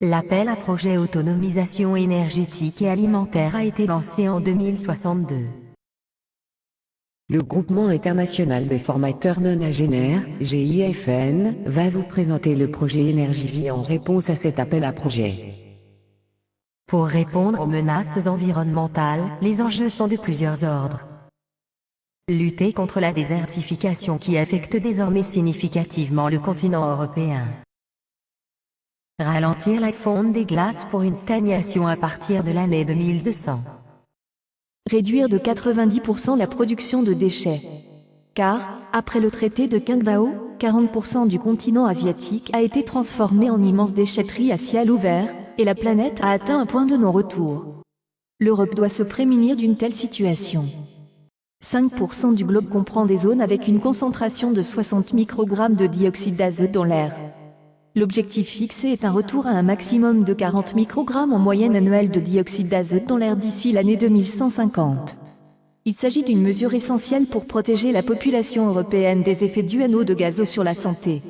L'appel à projet autonomisation énergétique et alimentaire a été lancé en 2062. Le Groupement international des formateurs nonagénaires, GIFN, va vous présenter le projet Énergie-Vie en réponse à cet appel à projet. Pour répondre aux menaces environnementales, les enjeux sont de plusieurs ordres. Lutter contre la désertification qui affecte désormais significativement le continent européen. Ralentir la fonte des glaces pour une stagnation à partir de l'année 2200. Réduire de 90% la production de déchets. Car, après le traité de Qingdao, 40% du continent asiatique a été transformé en immense déchetterie à ciel ouvert, et la planète a atteint un point de non-retour. L'Europe doit se prémunir d'une telle situation. 5% du globe comprend des zones avec une concentration de 60 microgrammes de dioxyde d'azote dans l'air. L'objectif fixé est un retour à un maximum de 40 microgrammes en moyenne annuelle de dioxyde d'azote dans l'air d'ici l'année 2150. Il s'agit d'une mesure essentielle pour protéger la population européenne des effets dus à l'eau de gaz sur la santé.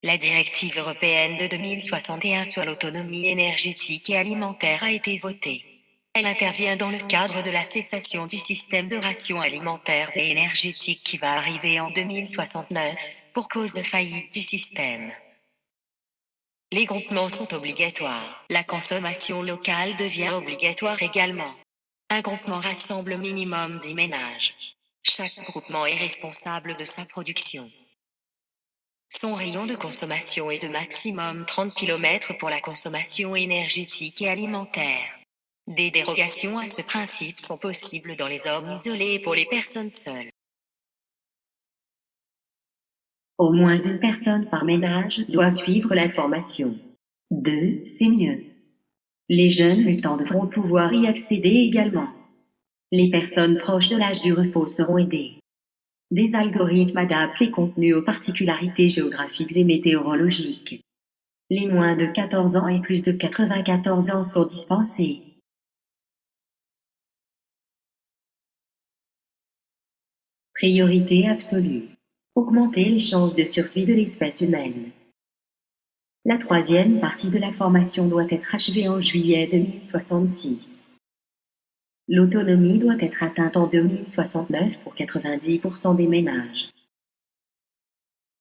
La directive européenne de 2061 sur l'autonomie énergétique et alimentaire a été votée. Elle intervient dans le cadre de la cessation du système de rations alimentaires et énergétiques qui va arriver en 2069, pour cause de faillite du système. Les groupements sont obligatoires. La consommation locale devient obligatoire également. Un groupement rassemble minimum 10 ménages. Chaque groupement est responsable de sa production. Son rayon de consommation est de maximum 30 km pour la consommation énergétique et alimentaire. Des dérogations à ce principe sont possibles dans les zones isolées et pour les personnes seules. Au moins une personne par ménage doit suivre la formation. 2, c'est mieux. Les jeunes mutants devront pouvoir y accéder également. Les personnes proches de l'âge du repos seront aidées. Des algorithmes adaptent les contenus aux particularités géographiques et météorologiques. Les moins de 14 ans et plus de 94 ans sont dispensés. Priorité absolue. Augmenter les chances de survie de l'espèce humaine. La troisième partie de la formation doit être achevée en juillet 2066. L'autonomie doit être atteinte en 2069 pour 90% des ménages.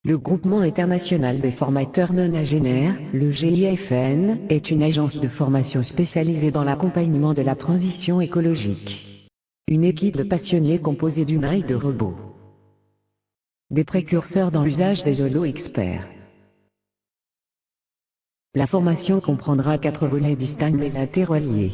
Le Groupement international des formateurs nonagénaires, le GIFN, est une agence de formation spécialisée dans l'accompagnement de la transition écologique. Une équipe de passionnés composée d'humains et de robots. Des précurseurs dans l'usage des holo-experts. La formation comprendra 4 volets distincts mais interreliés.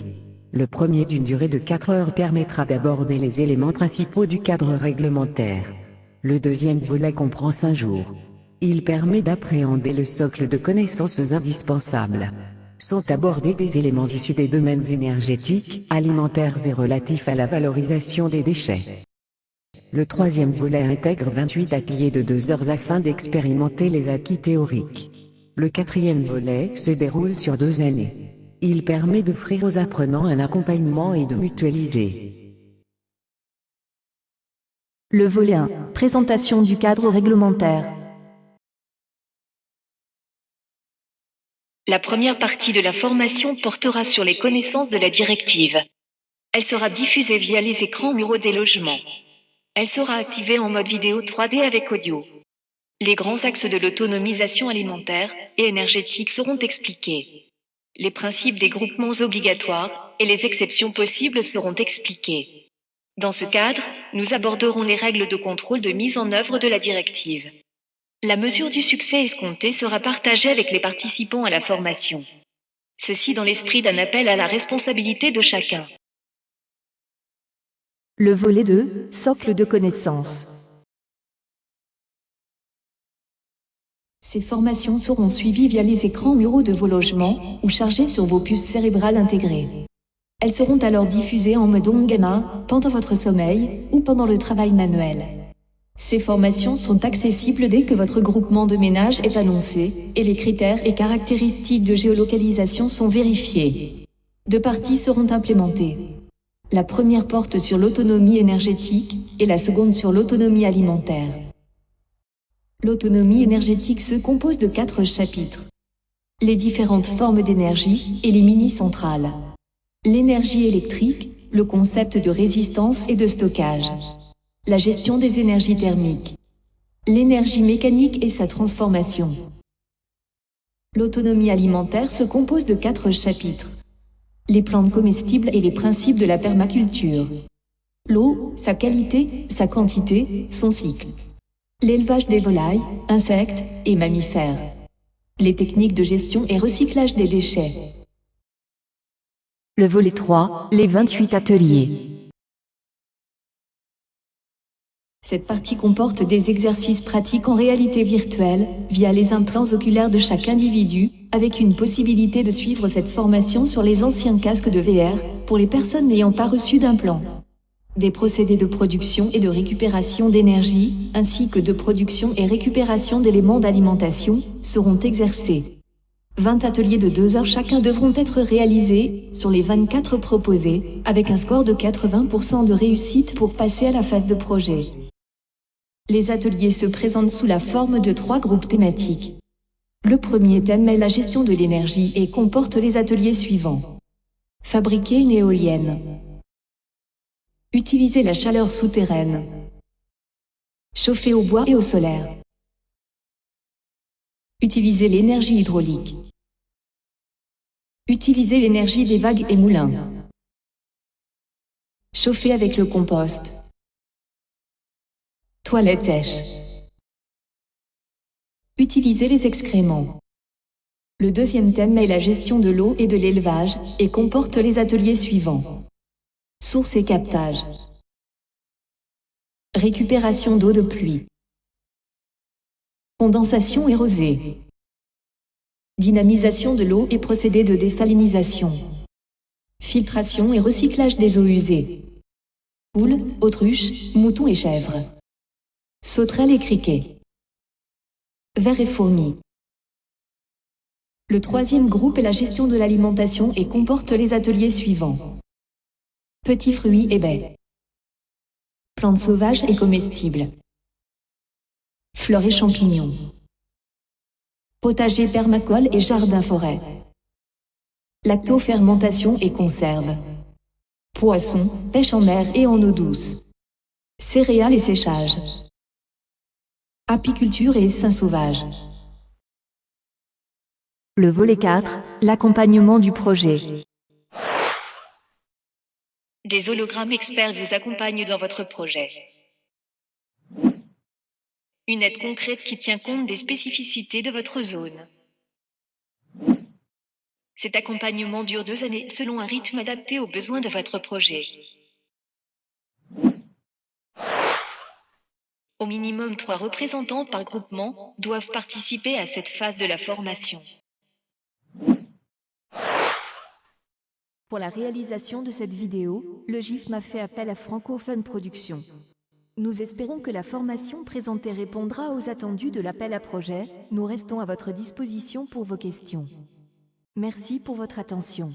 Le premier d'une durée de 4 heures permettra d'aborder les éléments principaux du cadre réglementaire. Le deuxième volet comprend 5 jours. Il permet d'appréhender le socle de connaissances indispensables. Sont abordés des éléments issus des domaines énergétiques, alimentaires et relatifs à la valorisation des déchets. Le troisième volet intègre 28 ateliers de 2 heures afin d'expérimenter les acquis théoriques. Le quatrième volet se déroule sur 2 années. Il permet d'offrir aux apprenants un accompagnement et de mutualiser. Le volet 1. Présentation du cadre réglementaire. La première partie de la formation portera sur les connaissances de la directive. Elle sera diffusée via les écrans muraux des logements. Elle sera activée en mode vidéo 3D avec audio. Les grands axes de l'autonomisation alimentaire et énergétique seront expliqués. Les principes des groupements obligatoires et les exceptions possibles seront expliqués. Dans ce cadre, nous aborderons les règles de contrôle de mise en œuvre de la directive. La mesure du succès escompté sera partagée avec les participants à la formation. Ceci dans l'esprit d'un appel à la responsabilité de chacun. Le volet 2. Socle de connaissances. Ces formations seront suivies via les écrans muraux de vos logements ou chargées sur vos puces cérébrales intégrées. Elles seront alors diffusées en mode ondes gamma, pendant votre sommeil ou pendant le travail manuel. Ces formations sont accessibles dès que votre groupement de ménage est annoncé et les critères et caractéristiques de géolocalisation sont vérifiés. 2 parties seront implémentées. La première porte sur l'autonomie énergétique et la seconde sur l'autonomie alimentaire. L'autonomie énergétique se compose de 4 chapitres. les différentes formes d'énergie et les mini-centrales. L'énergie électrique, le concept de résistance et de stockage. La gestion des énergies thermiques. L'énergie mécanique et sa transformation. L'autonomie alimentaire se compose de 4 chapitres. Les plantes comestibles et les principes de la permaculture. L'eau, sa qualité, sa quantité, son cycle. L'élevage des volailles, insectes et mammifères. Les techniques de gestion et recyclage des déchets. Le volet 3, les 28 ateliers. Cette partie comporte des exercices pratiques en réalité virtuelle, via les implants oculaires de chaque individu, avec une possibilité de suivre cette formation sur les anciens casques de VR, pour les personnes n'ayant pas reçu d'implant. Des procédés de production et de récupération d'énergie, ainsi que de production et récupération d'éléments d'alimentation, seront exercés. 20 ateliers de 2 heures chacun devront être réalisés, sur les 24 proposés, avec un score de 80% de réussite pour passer à la phase de projet. Les ateliers se présentent sous la forme de 3 groupes thématiques. Le premier thème est la gestion de l'énergie et comporte les ateliers suivants. Fabriquer une éolienne. Utiliser la chaleur souterraine. Chauffer au bois et au solaire. Utiliser l'énergie hydraulique. Utiliser l'énergie des vagues et moulins. Chauffer avec le compost. Toilette sèche. Utiliser les excréments. Le deuxième thème est la gestion de l'eau et de l'élevage, et comporte les ateliers suivants. Source et captage. Récupération d'eau de pluie. Condensation et rosée. Dynamisation de l'eau et procédés de désalinisation. Filtration et recyclage des eaux usées. Poules, autruches, moutons et chèvres. Sauterelles et criquets. Vers et fourmis. Le troisième groupe est la gestion de l'alimentation et comporte les ateliers suivants. Petits fruits et baies. Plantes sauvages et comestibles. Fleurs et champignons. Potager permacole et jardin-forêt. Lactofermentation et conserve. Poissons, pêche en mer et en eau douce. Céréales et séchage. Apiculture et essaims sauvages. Le volet 4, l'accompagnement du projet. Des hologrammes experts vous accompagnent dans votre projet. Une aide concrète qui tient compte des spécificités de votre zone. Cet accompagnement dure 2 années selon un rythme adapté aux besoins de votre projet. Au minimum 3 représentants par groupement doivent participer à cette phase de la formation. Pour la réalisation de cette vidéo, le GIFM a fait appel à Francophone Productions. Nous espérons que la formation présentée répondra aux attendus de l'appel à projet. Nous restons à votre disposition pour vos questions. Merci pour votre attention.